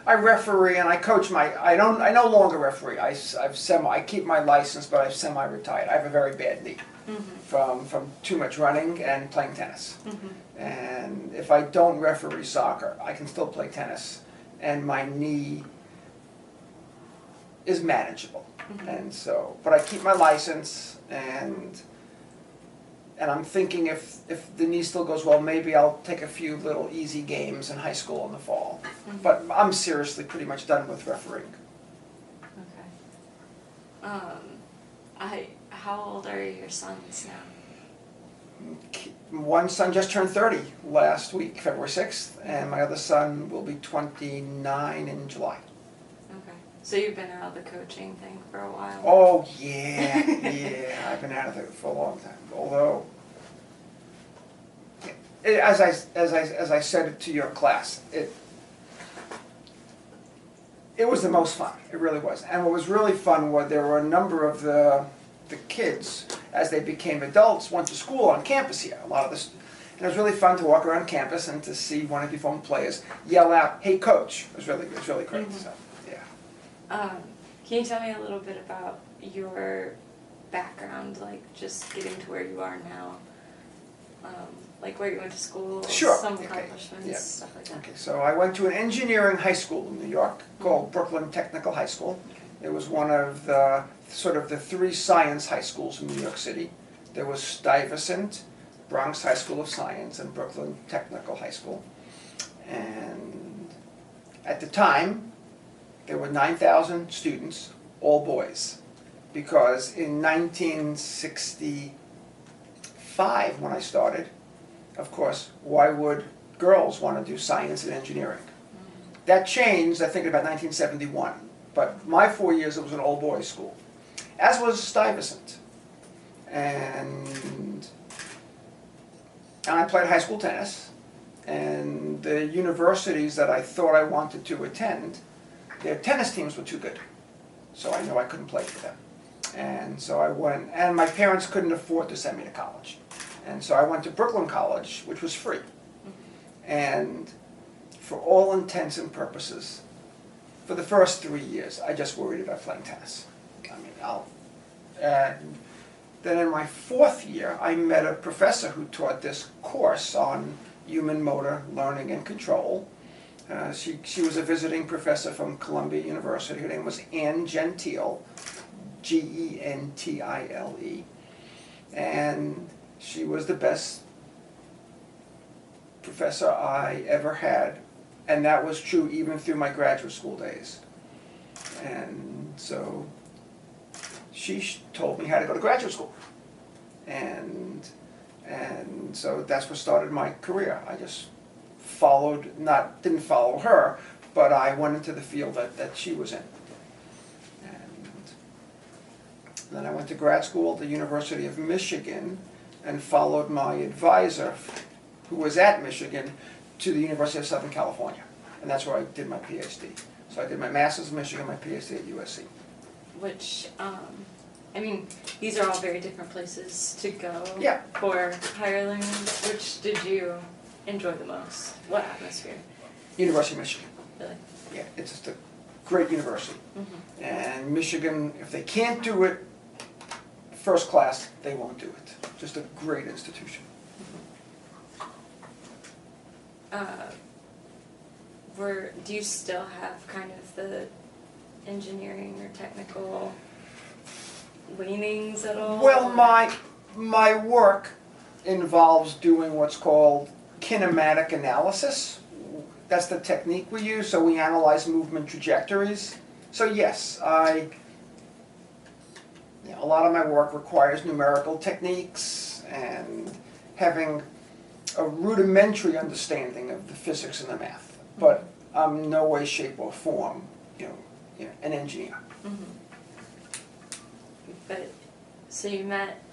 I referee and I coach I no longer referee. I keep my license, but I've semi-retired. I have a very bad knee from too much running and playing tennis. And if I don't referee soccer, I can still play tennis, and my knee is manageable. And so, but I keep my license, and I'm thinking if the knee still goes well, maybe I'll take a few little easy games in high school in the fall. But I'm seriously pretty much done with refereeing. Okay. How old are your sons now? One son just turned 30 last week, February 6th, and my other son will be 29 in July. Okay. So you've been out of the coaching thing for a while? Oh, yeah, yeah. I've been out of it for a long time. Although, as I said it to your class, it was the most fun. It really was. And what was really fun was there were a number of the kids, as they became adults, went to school on campus here. A lot of this, and it was really fun to walk around campus and to see one of your former players yell out, "Hey, coach!" It was really great. So, yeah. Can you tell me a little bit about your background, like just getting to where you are now, like where you went to school, Sure. some accomplishments, stuff like that? Okay, so I went to an engineering high school in New York called Brooklyn Technical High School. It was one of the sort of the three science high schools in New York City. There was Stuyvesant, Bronx High School of Science, and Brooklyn Technical High School. And at the time, there were 9,000 students, all boys, because in 1965, when I started, of course, why would girls want to do science and engineering? That changed, I think, about 1971. But my 4 years, it was an all-boys school, as was Stuyvesant. And I played high school tennis, and the universities that I thought I wanted to attend, their tennis teams were too good. So I knew I couldn't play for them. And so I went, and my parents couldn't afford to send me to college. And so I went to Brooklyn College, which was free. And for all intents and purposes, for the first 3 years, I just worried about playing tennis. I mean, and then in my fourth year, I met a professor who taught this course on human motor learning and control. She was a visiting professor from Columbia University. Her name was Ann Gentile, Gentile. And she was the best professor I ever had. And that was true even through my graduate school days. And so she told me how to go to graduate school. And so that's what started my career. I just didn't follow her, but I went into the field that she was in. And then I went to grad school at the University of Michigan and followed my advisor, who was at Michigan, to the University of Southern California. And that's where I did my PhD. So I did my master's in Michigan, my PhD at USC. Which, I mean, these are all very different places to go for higher learning. Which did you enjoy the most? What atmosphere? University of Michigan. Really? Yeah, it's just a great university. And Michigan, if they can't do it first class, they won't do it. Just a great institution. Do you still have kind of the engineering or technical leanings at all? Well, my work involves doing what's called kinematic analysis. That's the technique we use, so we analyze movement trajectories. So yes, a lot of my work requires numerical techniques and having a rudimentary understanding of the physics and the math, but I'm in no way, shape, or form, an engineer. But so you met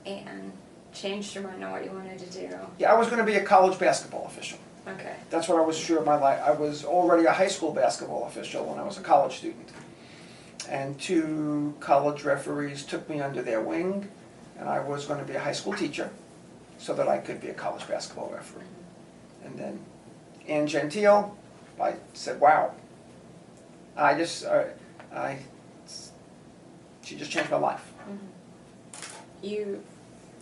and changed your mind on what you wanted to do. Yeah, I was going to be a college basketball official. Okay. That's what I was sure of my life. I was already a high school basketball official when I was a college student. And 2 college referees took me under their wing, and I was going to be a high school teacher so that I could be a college basketball referee. And then Ann Gentile, I said, wow, She just changed my life. Mm-hmm.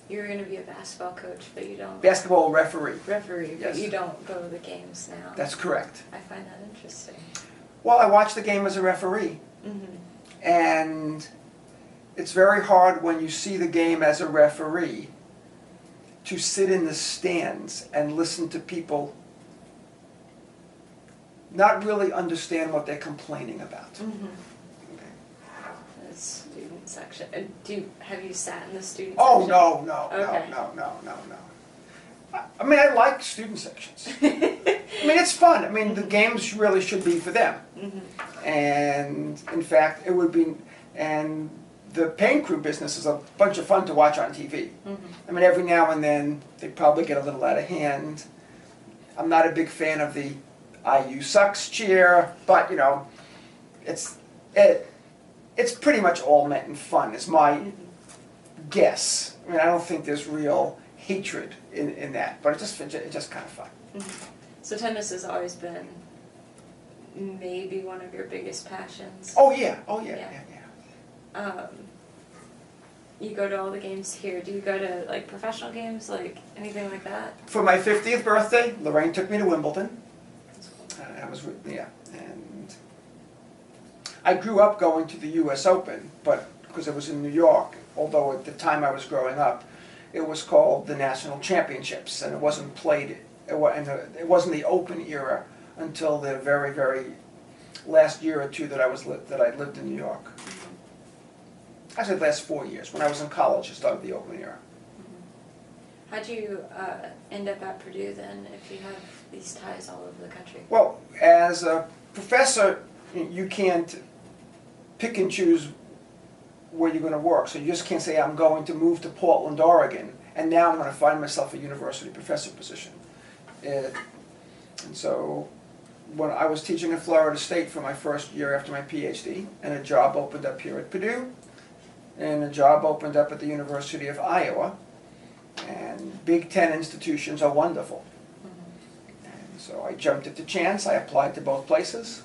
You're going to be a basketball coach, but you don't... Basketball referee. Referee, yes. But you don't go to the games now. That's correct. I find that interesting. Well, I watch the game as a referee. Mm-hmm. And it's very hard when you see the game as a referee to sit in the stands and listen to people not really understand what they're complaining about. Mm-hmm. The student section. Have you sat in the student Oh, section? no. I mean, I like student sections. I mean, it's fun. I mean, the games really should be for them. Mm-hmm. And in fact, it would be, and the paint crew business is a bunch of fun to watch on TV. Mm-hmm. I mean, every now and then they probably get a little out of hand. I'm not a big fan of the IU sucks cheer, but you know, it's pretty much all meant in fun, is my guess. I mean, I don't think there's real hatred in that, but it's just kind of fun. Mm-hmm. So tennis has always been maybe one of your biggest passions. Oh yeah. You go to all the games here. Do you go to like professional games, like anything like that? For my 50th birthday, Lorraine took me to Wimbledon. That's cool. And I grew up going to the U.S. Open, but because it was in New York, although at the time I was growing up, it was called the National Championships, and it wasn't played, it wasn't the Open era until the very, very last year or two that I lived in New York. I said last 4 years. When I was in college, I started the Open era. Mm-hmm. How'd you end up at Purdue then, if you have these ties all over the country? Well, as a professor, you can't pick and choose where you're going to work. So you just can't say, I'm going to move to Portland, Oregon, and now I'm going to find myself a university professor position. And so when I was teaching at Florida State for my first year after my PhD, and a job opened up here at Purdue, and a job opened up at the University of Iowa, and Big Ten institutions are wonderful. Mm-hmm. And so I jumped at the chance. I applied to both places,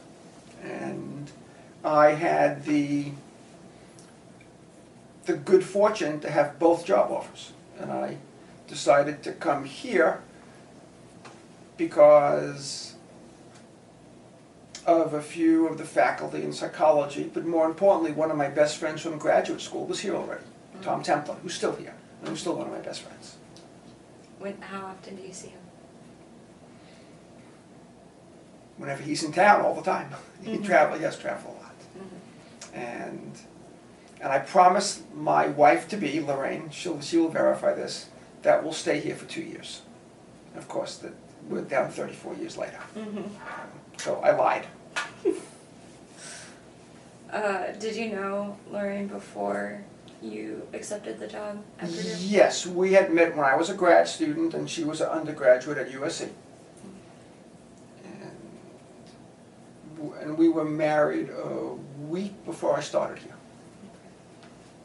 and I had the good fortune to have both job offers. And I decided to come here because of a few of the faculty in psychology, but more importantly, one of my best friends from graduate school was here already, Tom Templin, who's still here, and who's still one of my best friends. How often do you see him? Whenever he's in town, all the time. He has traveled a lot. Mm-hmm. And I promised my wife to be, Lorraine, she will verify this, that we'll stay here for 2 years. And of course, we're down 34 years later. Mm-hmm. So I lied. Did you know Lorraine before you accepted the job at Purdue? Yes, we had met when I was a grad student and she was an undergraduate at USC. And we were married a week before I started here.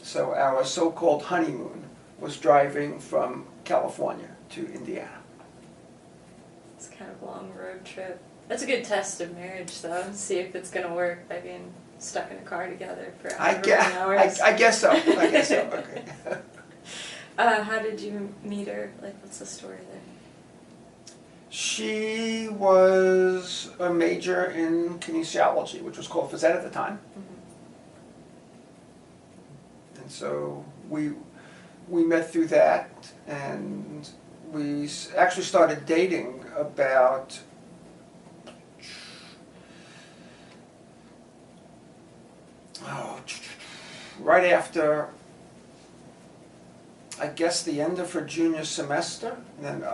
So our so-called honeymoon was driving from California to Indiana. It's kind of a long road trip. That's a good test of marriage, though. See if it's going to work by being stuck in a car together for hours. I guess so. Okay. How did you meet her? Like, what's the story there? She was a major in kinesiology, which was called phys ed at the time. Mm-hmm. And so we met through that, and we actually started dating about right after, I guess, the end of her junior semester, and then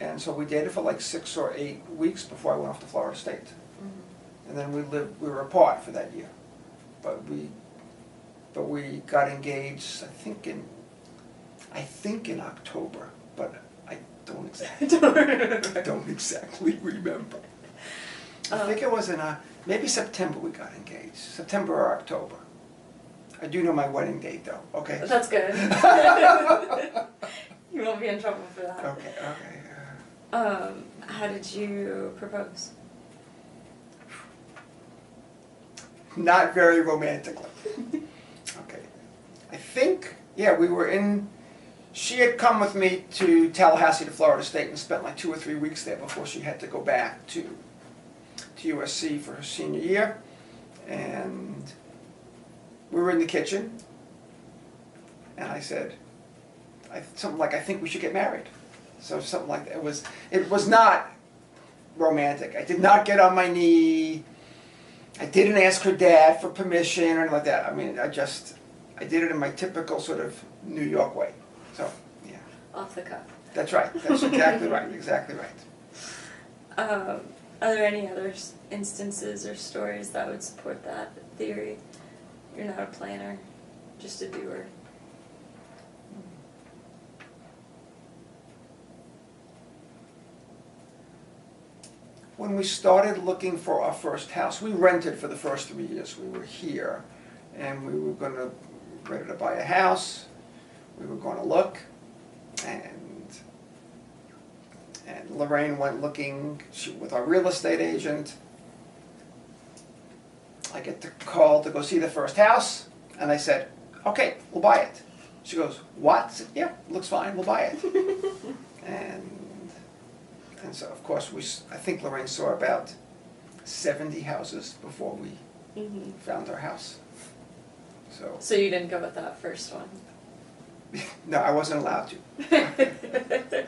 and so we dated for like 6 or 8 weeks before I went off to Florida State. Mm-hmm. And then we were apart for that year, but we got engaged. I think in October, but I don't exactly remember. I think it was in maybe September we got engaged. September or October. I do know my wedding date though. Okay. That's good. You won't be in trouble for that. Okay. How did you propose? not very romantically. Okay. I think, yeah, we were in, she had come with me to Tallahassee to Florida State and spent like 2 or 3 weeks there before she had to go back to USC for her senior year. And we were in the kitchen, and I said, something like, I think we should get married. So something like that. It was not romantic. I did not get on my knee. I didn't ask her dad for permission or anything like that. I mean, I did it in my typical sort of New York way. So, yeah. Off the cuff. That's right. That's exactly right. Exactly right. Are there any other instances or stories that would support that theory? You're not a planner, just a doer. When we started looking for our first house, we rented for the first 3 years. We were here, and we were ready to buy a house. We were going to look, and Lorraine went looking with our real estate agent. I get the call to go see the first house, and I said, okay, we'll buy it. She goes, what? I said, yeah, looks fine, we'll buy it. And so, of course, I think Lorraine saw about 70 houses before we found our house. So you didn't go with that first one? No, I wasn't allowed to.